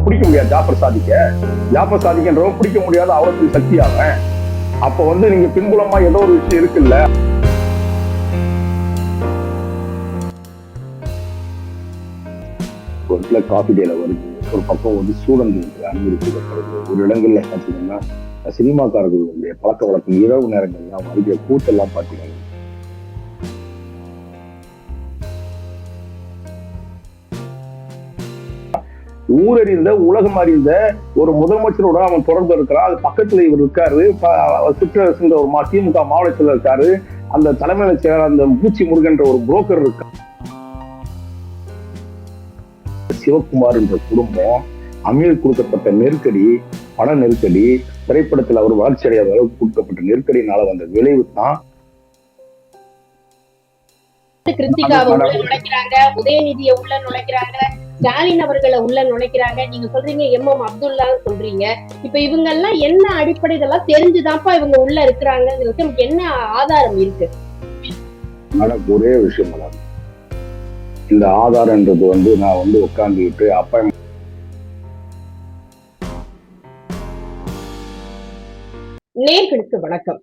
பிடிக்க முடியாது. ஜாஃபர் சாதிக்கன்றவன் பிடிக்க முடியாத அவ்வளவு சக்தி அவன். அப்ப வந்து நீங்க பின்புலமா ஏதோ ஒரு விஷயம் இருக்குல்ல. காஃபி டேல வருது, ஒரு பக்கம் வந்து ஸ்டூடெண்ட் அனுமதி கொடுக்கப்படுது. ஒரு இடங்கள்ல பாத்தீங்கன்னா சினிமாக்காரர்களுடைய பழக்க வழக்கம் இரவு நேரங்கள்லாம் வருகிற கூட்டெல்லாம் பாத்தீங்கன்னா ஊரறிந்த உலகம் அறிந்த ஒரு முதலமைச்சரோட அவன் தொடர்பு இருக்கிறான். அது பக்கத்துல இவர் இருக்காரு, சிற்றரசுன்ற ஒரு திமுக மாவட்டத்தில் இருக்காரு. அந்த தலைமையில செயலர் அந்த பூச்சி முருகன்ற ஒரு புரோக்கர் இருக்கா. சிவகுமார் என்ற குடும்பம் அமீர் கொடுக்கப்பட்ட நெருக்கடி, பண நெருக்கடி, திரைப்படத்தில் அவர் வளர்ச்சி அடையாத அளவுக்கு கொடுக்கப்பட்ட நெருக்கடினால வந்த விளைவு தான். கிருத்திகாவை உள்ள நுழைக்கிறாங்க, உதயநிதியை உள்ள நுழைக்கிறாங்க, ஸ்டாலின் அவர்களை உள்ள நுழைக்கிறாங்க. நீங்க சொல்றீங்க எம்.எம். அப்துல்லா சொல்றீங்க. இப்ப இவங்க எல்லாம் என்ன அடிப்படை இதெல்லாம் தெரிஞ்சுதான்ப்பா இவங்க உள்ள இருக்கிறாங்க, என்ன ஆதாரம் இருக்கு? ஒரே விஷயம் மேடம், இந்த ஆதாரம்ன்றது வந்து நான் வந்து உட்காந்துக்கிட்டு அப்ப நேர்களுக்கு வணக்கம்.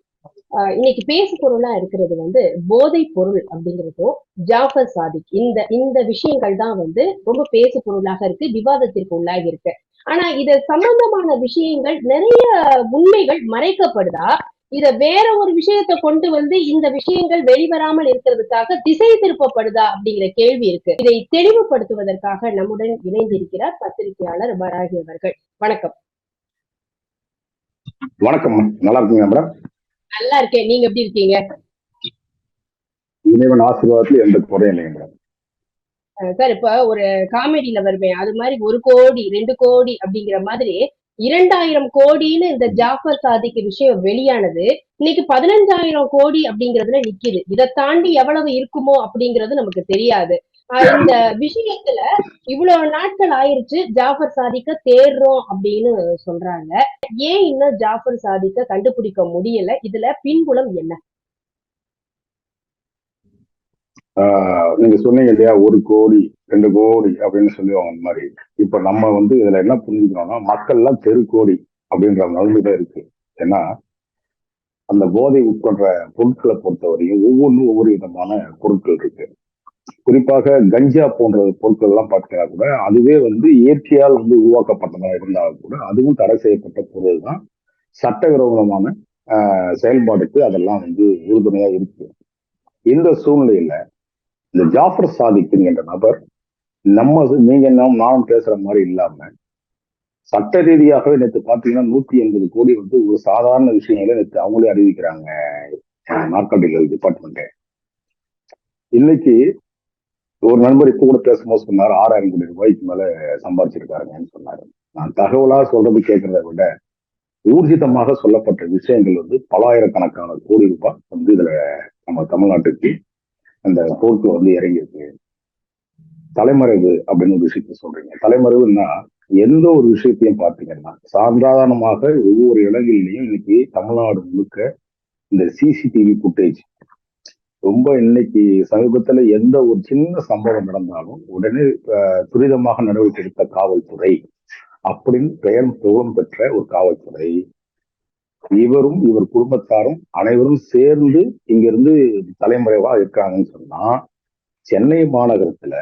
இன்னைக்கு பேசு பொருளா இருக்கிறது வந்து போதை பொருள் அப்படிங்கிறதும் ஜாஃபர் சாதிக், இந்த விஷயங்கள் தான் வந்து ரொம்ப பேசு பொருளாக இருக்கு, விவாதத்திற்கு உள்ளாகி இருக்கு. ஆனா இது சம்பந்தமான விஷயங்கள் நிறைய உண்மைகள் மறைக்கப்படுதா, இத வேற ஒரு விஷயத்த கொண்டு வந்து இந்த விஷயங்கள் வெளிவராமல் இருக்கிறதுக்காக திசை திருப்பப்படுதா அப்படிங்கிற கேள்வி இருக்கு. இதை தெளிவுபடுத்துவதற்காக நம்முடன் இணைந்திருக்கிறார் பத்திரிகையாளர் வராகி அவர்கள். வணக்கம். வணக்கம். நல்லா இருக்கீங்க மேடம்? நல்லா இருக்கேன், நீங்க எப்படி இருக்கீங்க? இறைவன் ஆசீர்வாதத்துல எந்த குறையும் இல்லைங்க மேடம். சார், இப்ப ஒரு காமெடியில வருவேன், அது மாதிரி 1 கோடி 2 கோடி அப்படிங்கிற மாதிரி 2000 கோடின்னு இந்த ஜாஃபர் சாதிக்கு விஷயம் வெளியானது இன்னைக்கு 15,000 கோடி அப்படிங்கறதுல நிக்குது. இதை தாண்டி எவ்வளவு இருக்குமோ அப்படிங்கிறது நமக்கு தெரியாது. இந்த விஷயத்துல இவ்வளவு நாட்கள் ஆயிருச்சு, ஜாஃபர் சாதிக்க தேடுறோம் அப்படின்னு சொல்றாங்க. ஏன் இன்னும் ஜாஃபர் சாதிக்க கண்டுபிடிக்க முடியல? இதுல பின்புலம் என்ன? நீங்க சொன்னீங்க இல்லையா, 1 கோடி 2 கோடி அப்படின்னு சொல்லுவாங்க. அந்த மாதிரி இப்ப நம்ம வந்து இதுல என்ன புரிஞ்சுக்கணும்னா, மக்கள் எல்லாம் தெருக்கோடி அப்படின்ற நிலைமைதான் இருக்கு. ஏன்னா அந்த போதை உட்கொண்ட பொருட்களை பொறுத்தவரையும் ஒவ்வொன்றும் ஒவ்வொரு விதமான பொருட்கள் இருக்கு. குறிப்பாக கஞ்சா போன்ற பொருட்கள் எல்லாம் பார்த்தீங்கன்னா கூட அதுவே வந்து இயற்கையால் வந்து உருவாக்கப்பட்டதா இருந்தாலும் கூட அதுவும் தடை செய்யப்பட்ட பொருள் தான். சட்டவிரோதமான செயல்பாடுக்கு அதெல்லாம் வந்து உறுதுணையா இருக்கு. இந்த சூழ்நிலையில இந்த ஜாஃபர் சாதிக் என்ற நபர் நீங்க நானும் பேசுற மாதிரி இல்லாம சட்ட ரீதியாகவே நேற்று பாத்தீங்கன்னா 180 கோடி வந்து ஒரு சாதாரண விஷயங்கள நேற்று அவங்களே அறிவிக்கிறாங்க நார்காட்டிக்கல் டிபார்ட்மெண்ட். இன்னைக்கு ஒரு நண்பர் இப்ப கூட பேசும்போது சொன்னார் 6,000 கோடி ரூபாய்க்கு மேல சம்பாதிச்சிருக்காருங்கன்னு சொன்னாரு. நான் தகவலா சொல்றது கேட்கறத விட ஊர்ஜிதமாக சொல்லப்பட்ட விஷயங்கள் வந்து பலாயிரக்கணக்கான கோடி ரூபாய் வந்து இதுல நம்ம தமிழ்நாட்டுக்கு அந்த போர்க்குல வந்து இறங்கியிருக்கு. தலைமறைவு அப்படின்னு ஒரு விஷயத்த சொல்றீங்க. தலைமறைவுன்னா எந்த ஒரு விஷயத்தையும் பார்த்தீங்கன்னா சாதாரணமாக ஒவ்வொரு இடங்களிலையும் இன்னைக்கு தமிழ்நாடு முழுக்க இந்த சிசிடிவி ஃபுட்டேஜ் ரொம்ப இன்னைக்கு சமீபத்துல எந்த ஒரு சின்ன சம்பவம் நடந்தாலும் உடனே துரிதமாக நடவடிக்கை எடுத்த காவல்துறை அப்படின்னு பெயர் புகழ் பெற்ற ஒரு காவல்துறை, இவரும் இவர் குடும்பத்தாரும் அனைவரும் சேர்ந்து இங்கிருந்து தலைமறைவா இருக்காங்கன்னு சொன்னா, சென்னை மாநகரத்துல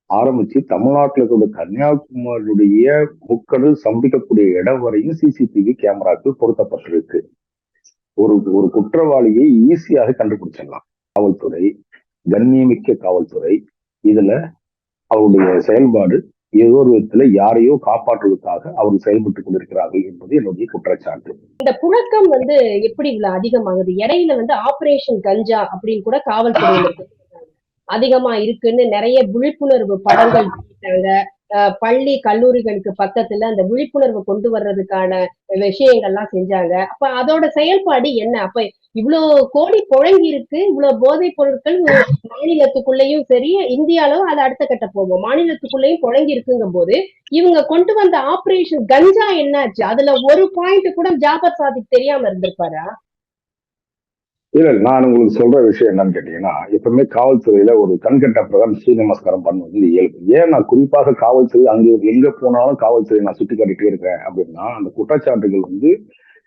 ஆரம்பிச்சு தமிழ்நாட்டில் இருக்கிற கன்னியாகுமரியுடைய முக்கடல் சம்பிக்கக்கூடிய இடம் வரையும் சிசிடிவி கேமராக்கள் பொருத்தப்பட்டிருக்கு. ஒரு குற்றவாளியை ஈஸியாக கண்டுபிடிச்சிடலாம். காவல்துறை கண்ணியமிக்க காவல்துறை இதுல அவருடைய செயல்பாடு ஏதோ ஒரு விதத்துல யாரையோ காப்பாற்றுவதற்காக அவர் செயல்பட்டுக் கொண்டிருக்கிறார்கள் என்பது என்னுடைய குற்றச்சாட்டு. இந்த புழக்கம் வந்து எப்படி இவ்வளவு அதிகமாகுது? இடையில வந்து ஆபரேஷன் கஞ்சா அப்படின்னு கூட காவல்துறை அதிகமா இருக்குன்னு நிறைய விழிப்புணர்வு படங்கள் பள்ளி கல்லூரிகளுக்கு பக்கத்துல அந்த விழிப்புணர்வு கொண்டு வர்றதுக்கான விஷயங்கள்லாம் செஞ்சாங்க. அப்ப அதோட செயல்பாடு என்ன? அப்ப இவ்வளவு கோடி புழங்கி இருக்கு, இவ்வளவு போதைப் பொருட்கள் மாநிலத்துக்குள்ளேயும் சரி, இந்தியாலும் அது அடுத்த கட்ட போகும், மாநிலத்துக்குள்ளேயும் புழங்கி இருக்குங்கும் போது இவங்க கொண்டு வந்த ஆபரேஷன் கஞ்சா என்னாச்சு? அதுல ஒரு பாயிண்ட் கூட ஜாஃபர் சாதிக் தெரியாம இருந்திருப்பாரா? இல்ல நான் உங்களுக்கு சொல்ற விஷயம் என்னன்னு கேட்டீங்கன்னா, எப்பவுமே காவல்துறையில ஒரு கண்கட்ட பிரகாரம் சூரிய நமஸ்காரம் பண்ணுவது இயல்பு. ஏன் நான் குறிப்பாக காவல்துறை அங்கே எங்க போனாலும் காவல்துறை நான் சுட்டி காட்டிட்டே இருக்கேன் அப்படின்னா, அந்த குற்றச்சாட்டுகள் வந்து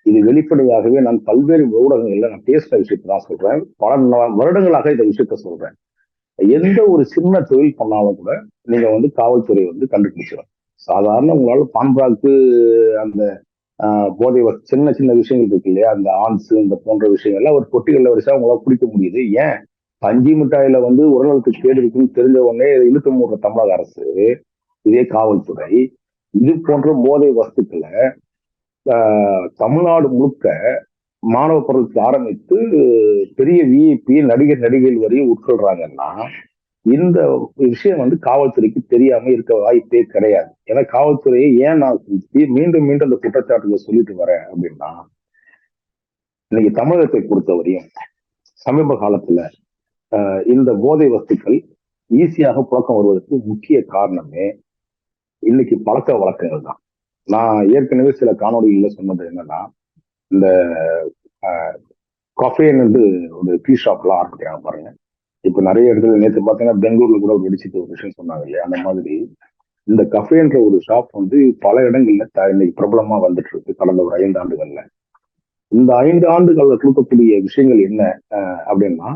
இது வெளிப்படையாகவே நான் பல்வேறு ஊடகங்கள்ல நான் பேசுற விஷயத்தை தான் சொல்றேன். பல வருடங்களாக இந்த விஷயத்த சொல்றேன். எந்த ஒரு சின்ன தொழில் பண்ணாலும் கூட நீங்க வந்து காவல்துறை வந்து கண்டுபிடிச்சிடும். சாதாரண உங்களால பான்பராக்கு அந்த போதை சின்ன சின்ன விஷயங்கள் இருக்கு இல்லையா, அந்த ஆன்ஸ் இந்த போன்ற விஷயங்கள்லாம் ஒரு பொட்டிகளில் வரிசா உங்களால குடிக்க முடியுது. ஏன் பஞ்சு மிட்டாயில வந்து உடல்நலத்துக்கு கேடு இருக்குன்னு தெரிஞ்ச உடனே இழுத்து மூடுற தமிழக அரசு, இதே காவல்துறை இது போன்ற போதை வஸ்துக்களை தமிழ்நாடு முழுக்க மாணவ பருவத்துக்கு ஆரம்பித்து பெரிய விஐபி நடிகர் நடிகைகள் வரையும் உட்கொள்றாங்கன்னா இந்த விஷயம் வந்து காவல்துறைக்கு தெரியாம இருக்க வாய்ப்பே கிடையாது. ஏன்னா காவல்துறையை ஏன் நான் மீண்டும் மீண்டும் அந்த குற்றச்சாட்டுகளை சொல்லிட்டு வரேன் அப்படின்னா, இன்னைக்கு தமிழகத்தை பொறுத்தவரையும் சமீப காலத்துல இந்த போதை வஸ்துக்கள் ஈஸியாக புழக்கம் வருவதற்கு முக்கிய காரணமே இன்னைக்கு பழக்க வழக்கங்கள் தான். நான் ஏற்கனவே சில காணொலிகள்ல சொன்னது என்னன்னா, இந்த கஃபேன் வந்து ஒரு டீ ஷாப் எல்லாம் ஆரம்பிக்கிறாங்க பாருங்க. இப்ப நிறைய இடத்துல நேற்று பாத்தீங்கன்னா பெங்களூர்ல கூட ஒரு வெடிச்சிட்டு ஒரு விஷயம் சொன்னாங்க இல்லையா, அந்த மாதிரி இந்த கஃபேன்ற ஒரு ஷாப் வந்து பல இடங்கள்ல இன்னைக்கு பிரபலமா வந்துட்டு இருக்கு கடந்த ஒரு 5 ஆண்டுகள்ல. இந்த 5 ஆண்டுகள்ல கொடுக்கக்கூடிய விஷயங்கள் என்ன அப்படின்னா,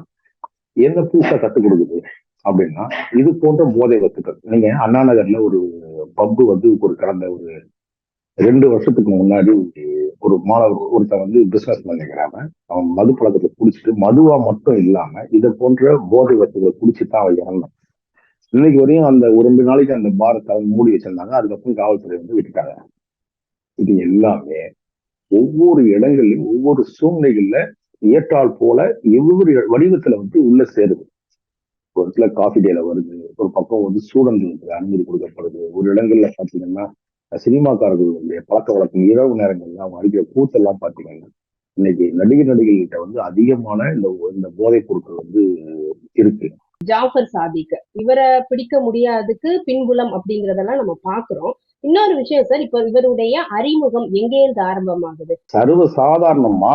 என்ன புதுசா கத்துக் கொடுக்குது அப்படின்னா, இது போன்ற போதை வத்துக்கள். நீங்க அண்ணா நகர்ல ஒரு பப்பு வந்து ஒரு கடந்த ஒரு 2 வருஷத்துக்கு முன்னாடி ஒரு மாணவர் ஒருத்தன் வந்து பிசினஸ் பண்ணிக்கிறாங்க. அவன் மது பழக்கத்தை குடிச்சிட்டு மதுவா மட்டும் இல்லாம இதை போன்ற போதை வத்துக்களை குடிச்சுதான் அவன் இறந்தான். இன்னைக்கு வரையும் அந்த ஒரு 2 நாளைக்கு அந்த பாரத்தை மூடி வச்சிருந்தாங்க. அதுக்கப்புறம் காவல்துறை வந்து விட்டுட்டாங்க. இது எல்லாமே ஒவ்வொரு இடங்களிலும் ஒவ்வொரு சூழ்நிலைகள்ல ஏற்றால் போல ஒவ்வொரு வடிவத்துல வந்து உள்ள சேருது. ஒரு இடத்துல காஃபி டேல வருது, ஒரு பக்கம் வந்து ஸ்டூடெண்ட்களுக்கு அனுமதி கொடுக்கப்படுது, ஒரு இடங்கள்ல பாத்தீங்கன்னா சினிமாக்காரர்களுடைய பழக்க வழக்கம் இரவு நேரங்கள்ல அவங்க அடிக்கிற கூத்தெல்லாம் பாத்தீங்கன்னா இன்னைக்கு நடிகர் நடிகைகிட்ட வந்து அதிகமான இந்த போதைப் பொருட்கள் வந்து இருக்கு. ஜாஃபர் சாதிக் இவரை பிடிக்க முடியாததுக்கு பின்புலம் அப்படிங்கறதெல்லாம் நம்ம பாக்குறோம். இன்னொரு விஷயம் சார், இப்ப இவருடைய அறிமுகம் எங்கேருந்து ஆரம்பமாகுது? சர்வ சாதாரணமா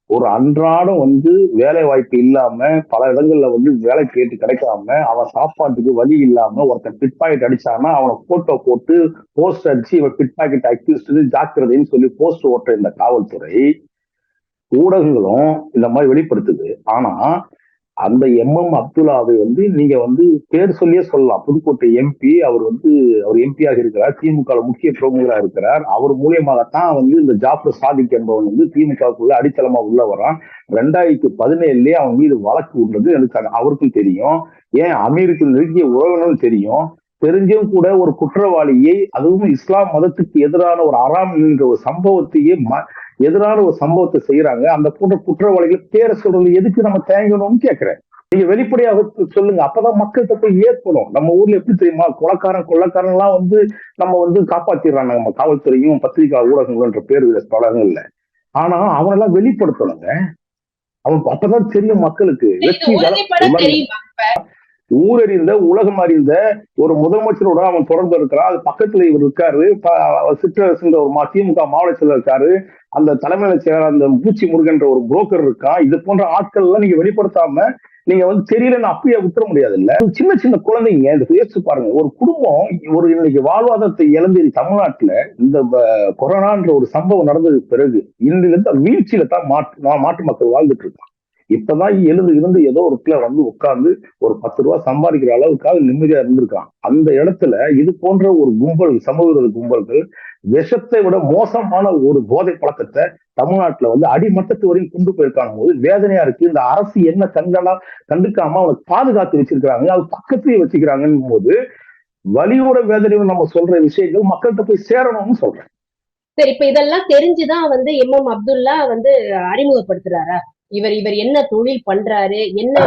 ஒரு அன்றாடம் வந்து வேலை வாய்ப்பு இல்லாம பல இடங்கள்ல வந்து வேலை கேட்டு கிடைக்காம அவன் சாப்பாட்டுக்கு வழி இல்லாம ஒருத்தன் பிட் பாக்கெட் அடிச்சானா அவனை போட்டோ போட்டு போஸ்ட் அடிச்சு இவன் பிட் பாக்கெட் அக்யூஸ்ட் ஜாக்கிரதைன்னு சொல்லி போஸ்ட் ஓட்டுற இந்த காவல்துறை ஊடகங்களும் இந்த மாதிரி வெளிப்படுத்துது. ஆனா அந்த அப்துல்லாவை வந்து நீங்க வந்து பேர் சொல்லியே சொல்லலாம். புதுக்கோட்டை எம்பி அவர் வந்து அவர் எம்பியாக இருக்கிறார், திமுக முக்கிய பிரமுகராக இருக்கிறார். அவர் மூலியமாகத்தான் வந்து இந்த ஜாஃபர் சாதிக் என்பவன் வந்து திமுகவுக்குள்ள அடித்தளமா உள்ள வரான். 2017 அவன் மீது வழக்கு உள்ளது எனக்கு அவருக்கும் தெரியும். ஏன் அமீருக்கு நெருங்கிய உறவினரும் தெரியும். தெரிஞ்சும் கூட ஒரு குற்றவாளியை, அதுவும் இஸ்லாம் மதத்துக்கு எதிரான ஒரு அறாம் என்கிற ஒரு சம்பவத்தையே எதிரான ஒரு சம்பவத்தை செய்யறாங்க. அந்த போன்ற குற்றவாளிகள் பேரை சொல்றது எதுக்கு நம்ம தேங்கணும்னு கேட்கிறேன். நீங்க வெளிப்படையாக சொல்லுங்க, அப்பதான் மக்கள்கிட்ட போய் ஏற்படும். நம்ம ஊர்ல எப்படி தெரியுமா, கொள்ளக்காரன் எல்லாம் வந்து நம்ம வந்து காப்பாத்திடுறாங்க நம்ம காவல்துறையும் பத்திரிகை ஊடகங்கள்ன்ற பேர் பலங்கள்ல. ஆனா அவனெல்லாம் வெளிப்படுத்தணுங்க. அவன் அப்பதான் தெரியும் மக்களுக்கு. ஊரறிந்த உலகம் அறிந்த ஒரு முதலமைச்சரோட அவன் தொடர்பு இருக்கிறான். அது பக்கத்துல இவர் இருக்காரு, சிற்றரசுன்ற ஒரு திமுக மாவட்ட செயலர் இருக்காரு, அந்த தலைமையில செயலர் அந்த பூச்சி முருகன்ற ஒரு புரோக்கர் இருக்கான். இது போன்ற ஆட்கள் எல்லாம் நீங்க வெளிப்படுத்தாம நீங்க வந்து தெரியலன்னு அப்பயே விட்டுற முடியாது இல்ல. சின்ன சின்ன குழந்தைங்க இந்த யோசிச்சு பாருங்க, ஒரு குடும்பம் ஒரு இன்னைக்கு வாழ்வாதாரத்தை இழந்து தமிழ்நாட்டுல இந்த கொரோனான்ற ஒரு சம்பவம் நடந்ததுக்கு பிறகு இன்றிலிருந்து வீழ்ச்சியில தான் மாட்டு மக்கள் வாழ்ந்துட்டு இருக்கான். இப்பதான் இருந்து ஏதோ ஒரு இடத்துல வந்து உட்கார்ந்து ஒரு 10 ரூபாய் சம்பாதிக்கிற அளவுக்காக நிம்மதியா இருந்திருக்கான். அந்த இடத்துல இது போன்ற ஒரு கும்பல், சமூக விரோத கும்பல்கள் விஷத்தை விட மோசமான ஒரு போதை பழக்கத்தை தமிழ்நாட்டுல வந்து அடிமட்டத்து வரையும் கொண்டு போயிருக்காங்க போது வேதனையா இருக்கு. இந்த அரசு என்ன கண்டுக்காம அவனுக்கு பாதுகாத்து வச்சிருக்கிறாங்க, அது பக்கத்திலேயே வச்சுக்கிறாங்கன்னு போது வலியோட வேதனையோட நம்ம சொல்ற விஷயங்கள் மக்கள்கிட்ட போய் சேரணும்னு சொல்றேன். சரி, இப்ப இதெல்லாம் தெரிஞ்சுதான் வந்து அப்துல்லா வந்து அறிமுகப்படுத்துறாரா? இவர் என்ன தொழில் பண்றாரு, என்ன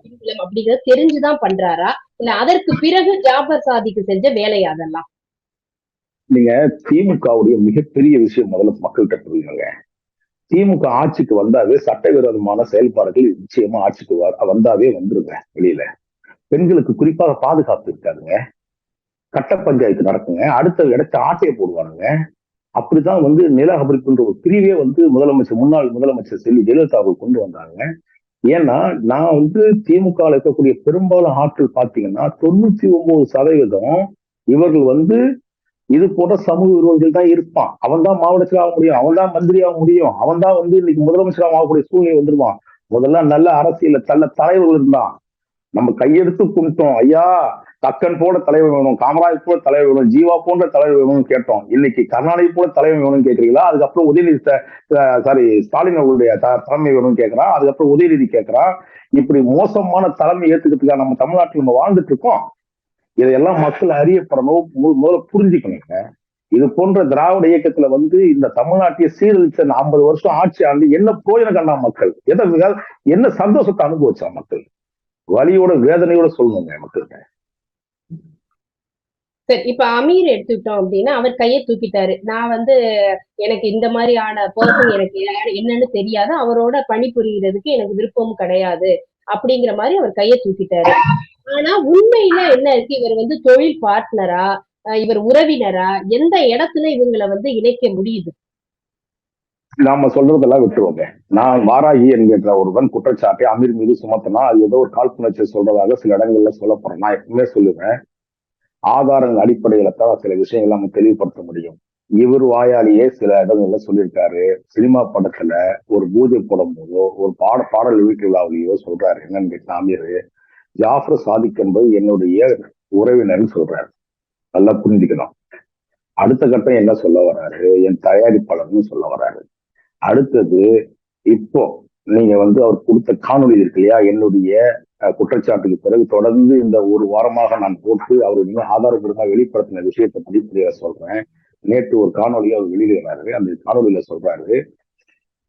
பின்புலம் அப்படிங்கறது தெரிஞ்சுதான் பண்றாரா, இல்ல அதற்கு பிறகு ஜாஃபர் சாதிக்கு செஞ்ச வேலையா அதெல்லாம்? நீங்க திமுகவுடைய மிகப்பெரிய விஷயம் முதல்ல மக்கள்கிட்ட புரியுங்க. திமுக ஆட்சிக்கு வந்தாவே சட்டவிரோதமான செயல்பாடுகள் நிச்சயமா ஆட்சிக்கு வந்தாவே வந்துருங்க. வெளியில பெண்களுக்கு குறிப்பாக பாதுகாப்பு இருக்காதுங்க. கட்ட பஞ்சாயத்து நடக்குங்க. அடுத்த இடத்த ஆட்டையை போடுவானுங்க. அப்படிதான் வந்து நில அபரிப்புன்ற ஒரு பிரிவே வந்து முன்னாள் முதலமைச்சர் செல்வி ஜெயலலிதா கொண்டு வந்தாங்க. ஏன்னா நான் வந்து திமுக இருக்கக்கூடிய பெரும்பாலும் ஆட்கள் பாத்தீங்கன்னா 99% இவர்கள் வந்து இது போன்ற சமூக விரோதிகள் தான் இருப்பான். அவன் தான் மாவட்ட ஆக முடியும், அவன் தான் மந்திரி ஆக முடியும், அவன் தான் வந்து இன்னைக்கு முதலமைச்சர் ஆகக்கூடிய சூழ்நிலை வந்துருவான். முதல்ல நல்ல அரசியல நல்ல தலைவர்கள் இருந்தான். நம்ம கையெடுத்து கும்பிட்டோம். ஐயா, கக்கன் போல தலைவர் வேணும், காமராஜ் போல தலைவர் வேணும், ஜீவா போன்ற தலைவர் வேணும்னு கேட்டோம். இன்னைக்கு கருணாநிதி போல தலைவர் வேணும்னு கேக்குறீங்களா? அதுக்கப்புறம் உதயநிதி சாரி ஸ்டாலின் அவர்களுடைய தலைமை வேணும்னு கேட்கிறான். அதுக்கப்புறம் உதயநிதி கேட்கிறான். இப்படி மோசமான தலைமை ஏத்துக்கிறதுக்காக நம்ம தமிழ்நாட்டில் நம்ம வாழ்ந்துட்டு இருக்கோம். இதையெல்லாம் மக்கள் அறியப்படணும், முதல்ல புரிஞ்சுக்கணுங்க. இது போன்ற திராவிட இயக்கத்துல வந்து இந்த தமிழ்நாட்டிய சீரழிச்ச 50 வருஷம் ஆட்சி ஆண்டு என்ன பிரயோஜனம் கண்டா மக்கள்? என்ன சந்தோஷத்தை அனுபவிச்சா மக்கள்? வலியோட வேதனையோட சொல்லணுங்க மக்கள்கிட்ட. சரி, இப்ப அமீர் எடுத்துக்கிட்டோம் அப்படின்னா அவர் கையை தூக்கிட்டாரு. நான் வந்து எனக்கு இந்த மாதிரியான பர்சன் எனக்கு என்னன்னு தெரியாது, அவரோட பணிபுரியறதுக்கு எனக்கு விருப்பமும் கிடையாது அப்படிங்கிற மாதிரி அவர் கையை தூக்கிட்டாரு. ஆனா உண்மையில என்ன இருக்கு, இவர் வந்து தொழில் பார்ட்னரா, இவர் உறவினரா, எந்த இடத்துல இவங்களை வந்து இணைக்க முடியுது? நாம சொல்றதெல்லாம் விட்டுருவோங்க. நான் வாராகி என்கின்ற ஒருவன் குற்றச்சாட்டை அமீர் மீது சுமத்தினா அது ஏதோ ஒரு காழ்ப்புணர்ச்சி சொல்றதாக சில இடங்கள்ல சொல்லப்படுறேன். நான் எப்பவுமே சொல்லுவேன், ஆதாரங்கள் அடிப்படையில தான் சில விஷயங்களை நம்ம தெளிவுபடுத்த முடியும். இவர் வாயாலேயே சில இடங்கள்ல சொல்லியிருக்காரு. சினிமா படத்துல ஒரு பூஜை போடும் போதோ ஒரு பாடல் வீட்டு விழாவிலேயோ சொல்றாரு. என்னன்னு கேட்டா அமீர், ஜாஃபர் சாதிக் என்பது என்னுடைய உறவினர்னு சொல்றாரு. நல்லா புரிஞ்சுக்கணும். அடுத்த கட்டம் என்ன சொல்ல வர்றாரு, என் தயாரிப்பாளர்னு சொல்ல வர்றாரு. அடுத்தது இப்போ நீங்க வந்து அவர் கொடுத்த காணொலி இருக்கு இல்லையா, என்னுடைய குற்றச்சாட்டுக்கு பிறகு தொடர்ந்து இந்த ஒரு வாரமாக நான் போட்டு அவர் இன்னும் ஆதாரபூர்வமாக வெளிப்படுத்தின விஷயத்தை படிப்படியாக சொல்றேன். நேற்று ஒரு காணொலியை அவர் வெளியிடுறாரு. அந்த காணொலியில சொல்றாரு,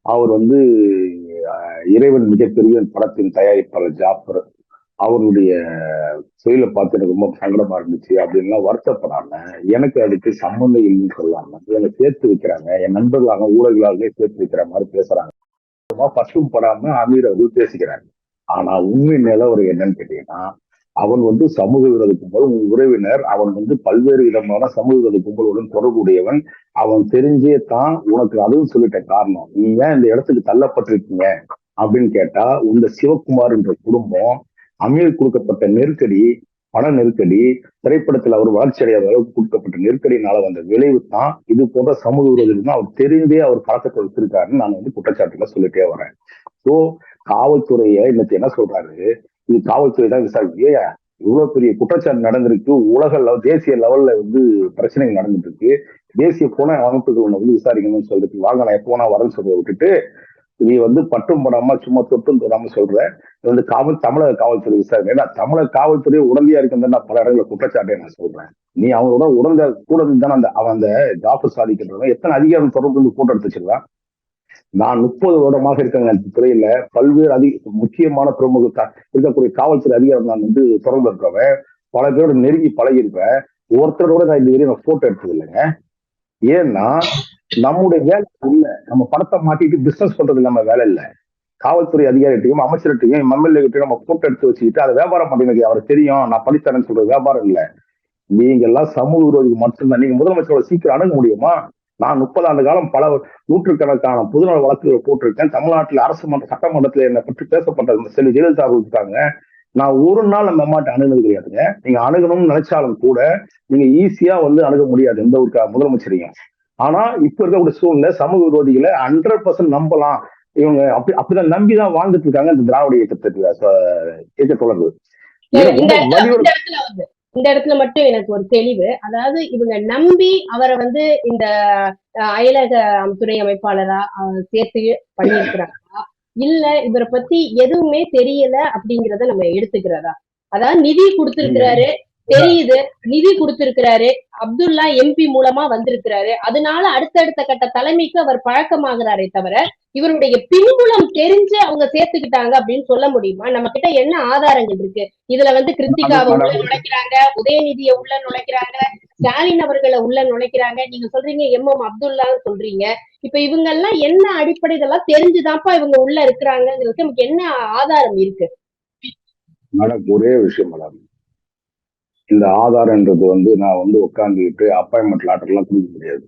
அவர் வந்து இறைவன் மிகப்பெரிய படத்தின் தயாரிப்பாளர் ஜாஃபர், அவருடைய செயலை பார்த்து எனக்கு ரொம்ப சங்கடமா இருந்துச்சு அப்படின்லாம் வருத்தப்படாம, எனக்கு அதுக்கு சம்பந்தம் இல்லைன்னு சொல்லாம என்னை சேர்த்து வைக்கிறாங்க, என் நண்பர்களாக ஊழல்களாலே சேர்த்து வைக்கிற மாதிரி பேசுறாங்க. பசும் படாம அமீர் அவர்கள் பேசிக்கிறாங்க. ஆனா உண்மை நிலவரம் என்னன்னு கேட்டீங்கன்னா, அவன் வந்து சமூக விரோத கும்பல், உன் உறவினர், அவன் வந்து பல்வேறு விதமான சமூக விரோத கும்பலுடன் தொடர்புடையவன். அவன் தெரிஞ்சே தான் உனக்கு அதுவும் சொல்லிட்ட காரணம், நீ ஏன் இந்த இடத்துக்கு தள்ளப்பட்டிருக்கீங்க அப்படின்னு கேட்டா, இந்த சிவகுமார் என்ற குடும்பம் அமீர் கொடுக்கப்பட்ட நெருக்கடி, பண நெருக்கடி, திரைப்படத்தில் அவர் வளர்ச்சி அடையாத அளவுக்கு கொடுக்கப்பட்ட நெருக்கடினால வந்த விளைவு தான் இது போன்ற சமூக விரோதிகள் அவர் தெரிந்தே அவர் பழக்கத்தை வச்சிருக்காருன்னு நான் வந்து குற்றச்சாட்டுல சொல்லிட்டே வரேன். ஸோ காவல்துறைய இன்னைக்கு என்ன சொல்றாரு, இது காவல்துறை தான் விசாரிச்சு, இவ்வளவு பெரிய குற்றச்சாட்டு நடந்திருக்கு, உலக தேசிய லெவல்ல வந்து பிரச்சனைகள் நடந்துட்டு இருக்கு, தேசிய புலன் அமைப்புகள் ஒண்ணு வந்து விசாரிக்கணும்னு சொல்லிட்டு வாங்க நான் எப்போ நான் வரேன்னு சொல்றதை விட்டுட்டு, நீ வந்து பட்டும் படாம சும்மா தொட்டும் தொடாம சொல்ற, இது வந்து தமிழக காவல்துறை விசாரணை. ஏன்னா தமிழக காவல்துறை உடந்தையா இருக்குன்னு நான் பல இடங்களில் குற்றச்சாட்டை நான் சொல்றேன். நீ அவங்களோட உடந்த கூட இருந்து தானே அவன் அந்த ஜாஃபர் சாதிக்கின்றவன் எத்தனை அதிகாரம் தொடர்பு வந்து போட்டோ எடுத்து வச்சிருக்கான். நான் 30 வருடமாக இருக்கேங்க துறையில, பல்வேறு முக்கியமான பிரமுக இருக்கக்கூடிய காவல்துறை அதிகாரம் நான் வந்து தொடர்பு இருக்கிறவன், பல பேரோட நெருங்கி பழகி இருப்பேன். ஒருத்தரோட நான் இந்த வரையும் போட்டோ எடுத்தது இல்லைங்க. ஏன்னா நம்முடைய வேலை இல்ல, நம்ம படத்தை மாட்டிட்டு பிசினஸ் பண்றது நம்ம வேலை இல்ல. காவல்துறை அதிகாரிகிட்டையும் அமைச்சர்கிட்டையும் எம்எல்ஏ கிட்டையும் நம்ம போட்டோ எடுத்து வச்சுக்கிட்டு அதை வியாபாரம் பண்ணி அவருக்கு தெரியும் நான் படித்தரேன்னு சொல்ற வியாபாரம் இல்ல. நீங்க எல்லாம் சமூக விரோதிகள் மட்டும்தான். நீங்க முதலமைச்சரோட சீக்கிரம் அணுக முடியுமா? நான் 30 ஆண்டு காலம் பல நூற்றுக்கணக்கான பொதுநல வழக்குகள் போட்டிருக்கேன். தமிழ்நாட்டில் அரசு சட்டமன்றத்தில் என்னை பற்றி பேசப்பட்ட செல்வி ஜெயலலிதா இருக்காங்க. நான் ஒரு நாள் அந்த அம்மாட்ட அணுகுனது கிடையாதுங்க. நீங்க அணுகணும்னு நினைச்சாலும் கூட நீங்க ஈஸியா வந்து அணுக முடியாது எந்த ஒரு முதலமைச்சரையும். ஆனா இப்ப இருக்கக்கூடிய சூழ்நிலை சமூக விரோதிகளை 100% நம்பலாம். இவங்க அப்படிதான் நம்பிதான் வாழ்ந்துட்டு இருக்காங்க இந்த திராவிட இயக்க தொடர்பு. இந்த இடத்துல மட்டும் எனக்கு ஒரு தெளிவு, அதாவது இவங்க நம்பி அவரை வந்து இந்த அயலக துறை அமைப்பாளரா சேர்த்து பண்ணியிருக்கிறாங்களா, இல்ல இவரை பத்தி எதுவுமே தெரியல அப்படிங்கறத நம்ம எடுத்துக்கிறதா? அதாவது நிதி கொடுத்திருக்கிறாரு, தெரியுது, நிதி கொடுத்திருக்கிறாரு, அப்துல்லா எம்பி மூலமா வந்திருக்கிறாரு, அதனால அடுத்தடுத்த கட்ட தலைமைக்கு அவர் பழக்கமாகிறாரே தவிர இவருடைய பின்புலம் தெரிஞ்சு அவங்க சேர்த்துக்கிட்டாங்க அப்படின்னு சொல்ல முடியுமா? நம்ம கிட்ட என்ன ஆதாரங்கள் இருக்கு? இதுல வந்து கிருத்திகாவை உள்ள நுழைக்கிறாங்க, உதயநிதியை உள்ள நுழைக்கிறாங்க, ஸ்டாலின் அவர்களை உள்ள நுழைக்கிறாங்க, நீங்க சொல்றீங்க எம் அப்துல்லான்னு சொல்றீங்க. இப்ப இவங்க எல்லாம் என்ன அடிப்படை இதெல்லாம் தெரிஞ்சுதான்ப்பா இவங்க உள்ள இருக்கிறாங்கிறது நமக்கு என்ன ஆதாரம் இருக்கு? மேடம் ஒரே விஷயம் மேடம், இந்த ஆதாரம்ன்றது வந்து நான் வந்து உட்காந்துக்கிட்டு அப்பாயின்மெண்ட் லாட்டர் எல்லாம் கொடுக்க முடியாது.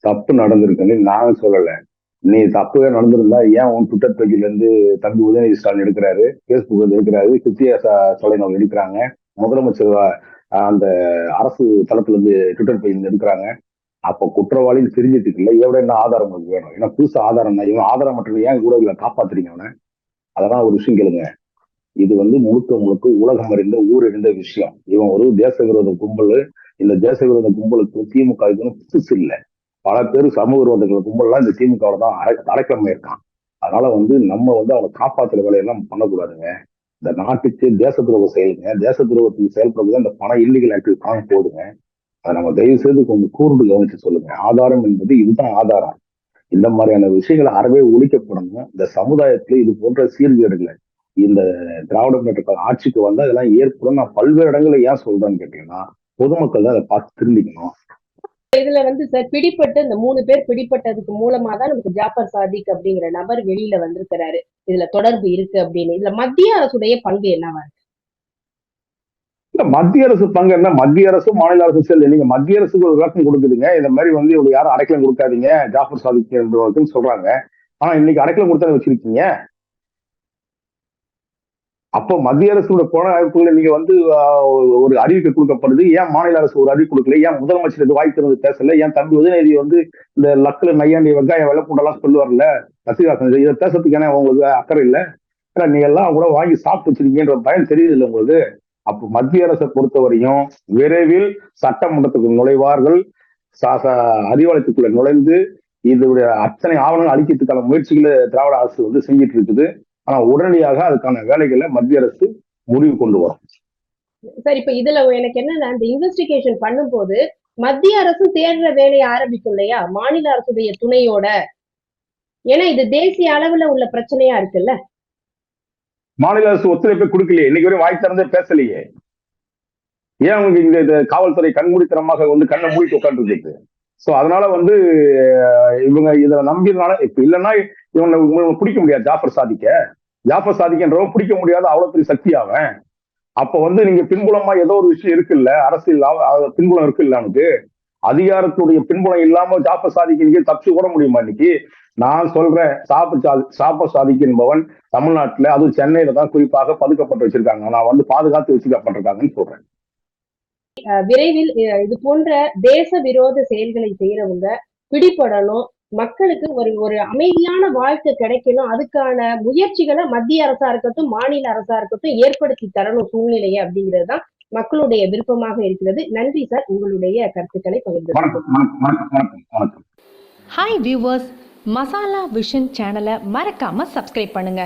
தப்பு நடந்திருக்குன்னு நான் சொல்லல. நீ தப்புவே நடந்திருந்தா ஏன் உன் ட்விட்டர் பேஜ்ல இருந்து தம்பி உதயநிதி ஸ்டாலின் எடுக்கிறாரு, பேஸ்புக் எடுக்கிறாரு, கிருத்தியா சோலைன் எடுக்கிறாங்க, முதலமைச்சர் அந்த அரசு தளத்துல இருந்து ட்விட்டர் பேஜ்ல எடுக்கிறாங்க. அப்ப குற்றவாளின்னு தெரிஞ்சிட்டு இல்ல எவ்வளவு என்ன ஆதாரம் உங்களுக்கு வேணும்? ஏன்னா புதுசு ஆதாரம் தான். இவன் ஆதாரம் மற்ற ஏன் கூட இல்ல காப்பாத்துறீங்க அவனை? அதெல்லாம் ஒரு விஷயம் கேளுங்க. இது முழுக்க முழுக்க உலகம் அறிந்த ஊரறிந்த விஷயம். இவன் ஒரு தேச விரோத கும்பல். இந்த தேச விரோத கும்பலுக்கு திமுக இதுன்னு புதுசு இல்லை. பல பேர் சமூக விரோதங்கள் கும்பல்லாம் இந்த திமுகவோட தான் அடக்கமே இருக்கான். அதனால நம்ம அவனை காப்பாத்துற வேலையெல்லாம் பண்ணக்கூடாதுங்க. இந்த நாட்டுக்கு தேச துரோக செயலுங்க. தேச துரோகத்துக்கு செயல்படுறது இந்த பண இல்லீகல் ஆக்டிவிட்டி தான் போதுங்க. அதை நம்ம தயவு செய்து கொஞ்சம் கூர்ந்து கவனிச்சு சொல்லுங்க. ஆதாரம் என்பது இதுதான் ஆதாரம். இந்த மாதிரியான விஷயங்களை அறவே ஒழிக்கப்படணும். இந்த சமுதாயத்துல இது போன்ற சீர்கேடுகளை இந்த திராவிட முன்னேற்ற கழகம் ஆட்சிக்கு வந்தா இதெல்லாம் ஏற்படும். நான் பல்வேறு இடங்கள்ல ஏன் சொல்றேன்னு கேட்டீங்கன்னா, பொதுமக்கள் தான் அதை பார்த்து திரும்பிக்கணும். இதுல சார் பிடிப்பட்டு இந்த 3 பேர் பிடிப்பட்டதுக்கு மூலமா தான் நமக்கு ஜாஃபர் சாதிக் அப்படிங்கிற நபர் வெளியில வந்திருக்கிறாரு. இதுல தொடர்பு இருக்கு அப்படின்னு. இதுல மத்திய அரசுடைய பங்கு என்னவா இருக்கு? இல்ல மத்திய அரசு பங்கு என்ன? மத்திய அரசு மாநில அரசு செல் நீங்க மத்திய அரசுக்கு ஒரு விளக்கம் கொடுக்குதுங்க. இந்த மாதிரி இவங்க யாரும் அடைக்கலம் கொடுக்காதீங்க ஜாஃபர் சாதிக் என்பவருக்குன்னு சொல்றாங்க. ஆனா இன்னைக்கு அடைக்கலம் கொடுத்தா வச்சிருக்கீங்க. அப்போ மத்திய அரசோட போன வாய்ப்புகளை நீங்க ஒரு அறிவிக்கை கொடுக்கப்படுது. ஏன் மாநில அரசு ஒரு அறிவிக்கை கொடுக்கல? ஏன் முதலமைச்சர் இது வாய்ப்பு இருந்து பேசல? ஏன் தம்பி உதயநிதி இந்த லக்குல நையாண்டி வெங்காயம் வெள்ளப்பூண்டெல்லாம் சொல்லுவார்ல ரசிகாசன், இதை பேசுறதுக்கு ஏன்னா உங்களுக்கு அக்கறை இல்லை? நீங்க எல்லாம் கூட வாங்கி சாப்பிட்டு வச்சிருக்கீங்கன்ற பயம் தெரியுது இல்லை உங்களுக்கு? அப்போ மத்திய அரசை பொறுத்தவரையும் விரைவில் சட்டமன்றத்துக்கு நுழைவார்கள். அறிவாலயத்துக்குள்ள நுழைந்து இதனுடைய அத்தனை ஆவணங்கள் அளிக்கிறதுக்கான முயற்சிகளை திராவிட அரசு செஞ்சிட்டு இருக்குது. ஆனா உடனடியாக அதுக்கான வேலைகளை மத்திய அரசு முடிவு கொண்டு வரும். சார் இப்ப இதுல எனக்கு என்னன்னா, இந்த இன்வெஸ்டிகேஷன் பண்ணும்போது மத்திய அரசு தேடுற வேலையை ஆரம்பிக்கும் இல்லையா மாநில அரசுடைய துணையோட? ஏன்னா இது தேசிய அளவுல உள்ள பிரச்சனையா இருக்குல்ல. மாநில அரசு ஒத்துழைப்பை கொடுக்கலையே, இன்னைக்கு வரையும் வாய் திறந்தே பேசலையே. ஏன் அவங்க இந்த காவல்துறை கண்மூடித்தனமாக கண்ணை மூடிட்டு உட்காந்து இருக்கு? சோ அதனால இவங்க இதை நம்பினால இப்ப இல்லைன்னா இவங்க பிடிக்க முடியாது. ஜாஃபர் சாதிக்கன்றவன் பிடிக்க முடியாது. அவ்வளவு பெரிய சக்தி அவன். அப்ப நீங்க பின்புலமா ஏதோ ஒரு விஷயம் இருக்குல்ல, அரசியல் பின்புலம் இருக்குல்ல. அவனுக்கு அதிகாரத்துடைய பின்புலம் இல்லாம ஜாஃபர் சாதிக்கு நீங்க தப்பிச்சு கூட முடியுமா? இன்னைக்கு நான் சொல்றேன், ஜாஃபர் சாதிக் என்பவன் தமிழ்நாட்டுல அதுவும் சென்னையில தான் குறிப்பாக பதுக்கப்பட்டு வச்சிருக்காங்க. நான் பாதுகாத்து வச்சுக்கப்பட்டிருக்காங்கன்னு சொல்றேன். விரைவில் இது போன்ற தேச விரோத செயல்களை செய்யறவங்க பிடிபடணும். மக்களுக்கு ஒரு அமைதியான வாழ்க்கை கிடைக்கணும். அதுக்கான முயற்சிகளை மத்திய அரசா இருக்கட்டும் மாநில அரசா இருக்கட்டும் ஏற்படுத்தி தரணும் சூழ்நிலையை அப்படிங்கிறதுதான் மக்களுடைய விருப்பமாக இருக்கிறது. நன்றி சார், உங்களுடைய கருத்துக்களை பகிர்ந்து. ஹாய் வியூவர்ஸ், மசாலா விஷன் சேனலை மறக்காம சப்ஸ்கிரைப் பண்ணுங்க.